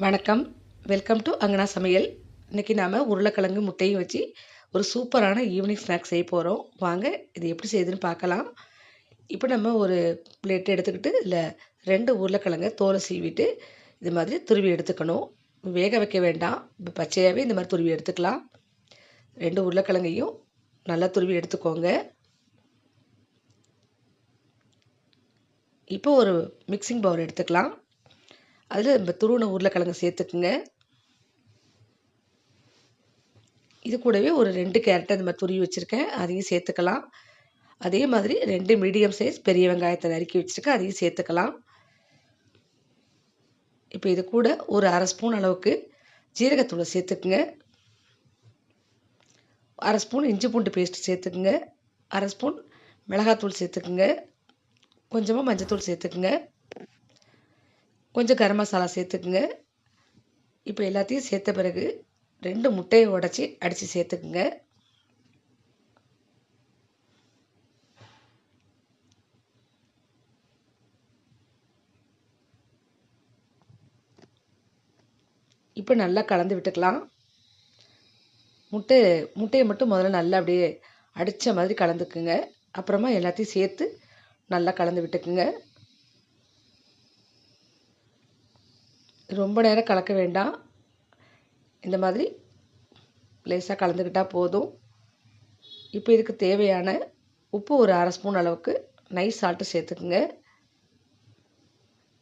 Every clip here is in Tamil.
வணக்கம். வெல்கம் டு அங்கனா சமையல். இன்னைக்கு நாம உருளைக்கிழங்கு முட்டையும் வச்சு ஒரு சூப்பரான ஈவினிங் ஸ்நாக்ஸ் செய்ய போறோம். வாங்க இது எப்படி செய்யுதுன்னு பார்க்கலாம். இப்போ நம்ம ஒரு பிளேட் எடுத்துக்கிட்டு இதில் 2 உருளைக்கிழங்க தோலை சீவிட்டு இது மாதிரி துருவி எடுத்துக்கணும். வேக வைக்க வேண்டாம். இப்போ பச்சையாகவே இந்த மாதிரி துருவி எடுத்துக்கலாம். 2 உருளைக்கிழங்கையும் நல்லா துருவி எடுத்துக்கோங்க. இப்போ ஒரு மிக்சிங் பவுல் எடுத்துக்கலாம். அதில் நம்ம துருவின உருளைக்கிழங்கு சேர்த்துக்குங்க. இது கூடவே ஒரு 2 கேரட் அந்த மாதிரி துருவி வச்சுருக்கேன், அதையும் சேர்த்துக்கலாம். அதே மாதிரி 2 மீடியம் சைஸ் பெரிய வெங்காயத்தை நறுக்கி வச்சுருக்கேன், அதையும் சேர்த்துக்கலாம். இப்போ இது கூட ஒரு 1/2 ஸ்பூன் அளவுக்கு ஜீரகத்தூளை சேர்த்துக்குங்க. 1/2 ஸ்பூன் இஞ்சி பூண்டு பேஸ்ட் சேர்த்துக்குங்க. 1/2 ஸ்பூன் மிளகாத்தூள் சேர்த்துக்குங்க. கொஞ்சமாக மஞ்சத்தூள் சேர்த்துக்குங்க. கொஞ்சம் கரம் மசாலா சேர்த்துக்குங்க. இப்போ எல்லாத்தையும் சேர்த்த பிறகு 2 முட்டையை உடச்சி அடித்து சேர்த்துக்குங்க. இப்போ நல்லா கலந்து விட்டுக்கலாம். முட்டையை மட்டும் முதல்ல நல்லா அப்படியே அடித்த மாதிரி கலந்துக்குங்க. அப்புறமா எல்லாத்தையும் சேர்த்து நல்லா கலந்து விட்டுக்குங்க. ரொம்ப நேரம் கலக்க வேண்டாம். இந்த மாதிரி லேசாக கலந்துக்கிட்டால் போதும். இப்போ இதுக்கு தேவையான உப்பு ஒரு 1/2 ஸ்பூன் அளவுக்கு நைஸ் சால்ட்டு சேர்த்துக்குங்க.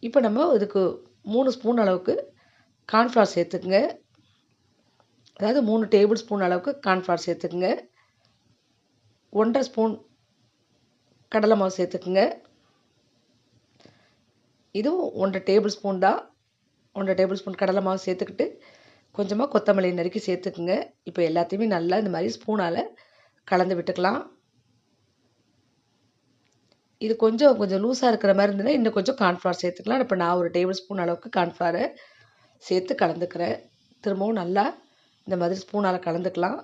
இப்போ நம்ம இதுக்கு 3 ஸ்பூன் அளவுக்கு கார்ன்ஃப்ளவர் சேர்த்துக்குங்க. அதாவது 3 டேபிள் ஸ்பூன் அளவுக்கு கார்ன்ஃப்ளவர் சேர்த்துக்குங்க. 1/2 ஸ்பூன் கடலை மாவு சேர்த்துக்குங்க. இதுவும் 1 டேபிள் ஸ்பூன் தான். 1 டேபிள் ஸ்பூன் கடலை மாவு சேர்த்துக்கிட்டு கொஞ்சமாக கொத்தமல்லி நறுக்கி சேர்த்துக்குங்க. இப்போ எல்லாத்தையுமே நல்லா இந்த மாதிரி ஸ்பூனால் கலந்து விட்டுக்கலாம். இது கொஞ்சம் லூஸாக இருக்கிற மாதிரி இருந்ததுன்னா இன்னும் கொஞ்சம் கார்ன்ஃப்ளவர் சேர்த்துக்கலாம். இப்போ நான் 1 டேபிள் ஸ்பூன் அளவுக்கு கார்ன்ஃப்ளவரை சேர்த்து கலந்துக்கிறேன். திரும்பவும் நல்லா இந்த மாதிரி ஸ்பூனால் கலந்துக்கலாம்.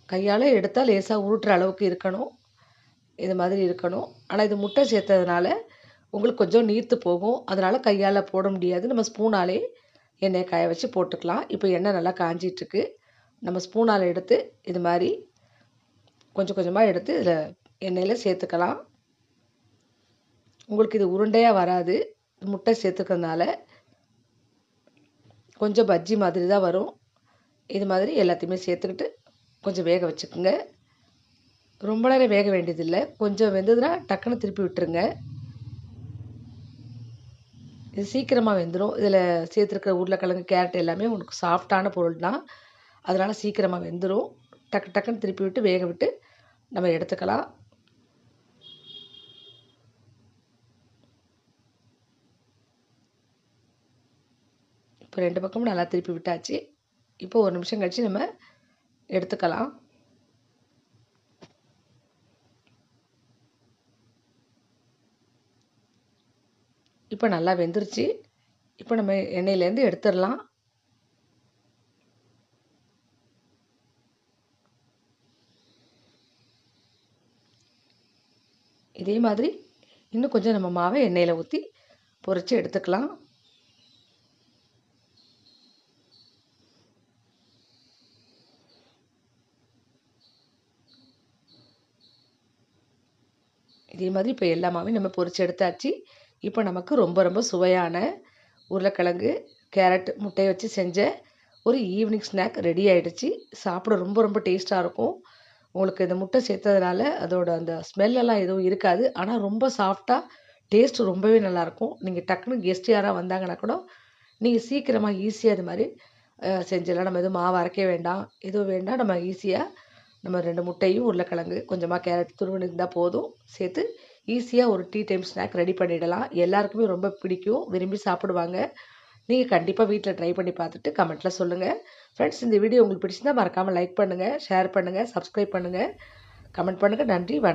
கையால் எடுத்தால் லேசாக உருட்டுற அளவுக்கு இருக்கணும். இது மாதிரி இருக்கணும். ஆனால் இது முட்டை சேர்த்ததுனால உங்களுக்கு கொஞ்சம் நீர்த்து போகும். அதனால் கையால் போட முடியாது. நம்ம ஸ்பூனாலே எண்ணெயை காய வச்சு போட்டுக்கலாம். இப்போ எண்ணெய் நல்லா காஞ்சிட்ருக்கு. நம்ம ஸ்பூனால் எடுத்து இது மாதிரி கொஞ்சம் கொஞ்சமாக எடுத்து இதில் எண்ணெயில் சேர்த்துக்கலாம். உங்களுக்கு இது உருண்டையாக வராது. முட்டை சேர்த்துக்கிறதுனால கொஞ்சம் பஜ்ஜி மாதிரி தான் வரும். இது மாதிரி எல்லாத்தையுமே சேர்த்துக்கிட்டு கொஞ்சம் வேக வச்சுக்கோங்க. ரொம்ப நேரம் வேக வேண்டியதில்லை. கொஞ்சம் வெந்ததுன்னா டக்குன்னு திருப்பி விட்டுருங்க. இது சீக்கிரமாக வெந்துடும். இதில் சேர்த்துருக்கிற உருளைக்கிழங்கு, கேரட் எல்லாமே உங்களுக்கு சாஃப்டான பொருள் தான். அதனால் சீக்கிரமாக வெந்துடும். டக்குன்னு திருப்பி விட்டு வேக விட்டு நம்ம எடுத்துக்கலாம். இப்போ 2 பக்கமும் நல்லா திருப்பி விட்டாச்சு. இப்போ 1 நிமிஷம் கழித்து நம்ம எடுத்துக்கலாம். இப்போ நல்லா வெந்துருச்சு. இப்போ நம்ம எண்ணெயிலேருந்து எடுத்துடலாம். இதே மாதிரி இன்னும் கொஞ்சம் நம்ம மாவை எண்ணெயில் ஊற்றி பொரித்து எடுத்துக்கலாம். இதே மாதிரி இப்போ எல்லா மாவையும் நம்ம பொரித்து எடுத்தாச்சு. இப்போ நமக்கு ரொம்ப சுவையான உருளைக்கிழங்கு, கேரட், முட்டையை வச்சு செஞ்ச ஒரு ஈவினிங் ஸ்நாக் ரெடி ஆகிடுச்சு. சாப்பிட ரொம்ப டேஸ்ட்டாக இருக்கும். உங்களுக்கு இந்த முட்டை சேர்த்ததுனால அதோட அந்த ஸ்மெல்லெல்லாம் எதுவும் இருக்காது. ஆனால் ரொம்ப சாஃப்டாக டேஸ்ட்டு ரொம்பவே நல்லாயிருக்கும். நீங்கள் டக்குன்னு கெஸ்ட் யாராவது வந்தாங்கன்னா கூட நீங்கள் சீக்கிரமாக ஈஸியாக இது மாதிரி செஞ்சிடலாம். நம்ம எதுவும் மாவு அரைக்க வேண்டாம், எதுவும் வேண்டாம். நம்ம ஈஸியாக நம்ம 2 முட்டையும், உருளைக்கிழங்கு, கொஞ்சமாக கேரட் துருவினு இருந்தால் போதும் சேர்த்து ஈஸியாக ஒரு டீ டைம் ஸ்நாக் ரெடி பண்ணிடலாம். எல்லாருக்குமே ரொம்ப பிடிக்கும், விரும்பி சாப்பிடுவாங்க. நீங்கள் கண்டிப்பாக வீட்டில் ட்ரை பண்ணி பார்த்துட்டு கமெண்ட்டில் சொல்லுங்கள். ஃப்ரெண்ட்ஸ், இந்த வீடியோ உங்களுக்கு பிடிச்சிருந்தால் மறக்காமல் லைக் பண்ணுங்கள், ஷேர் பண்ணுங்கள், சப்ஸ்கிரைப் பண்ணுங்கள், கமெண்ட் பண்ணுங்கள். நன்றி, வணக்கம்.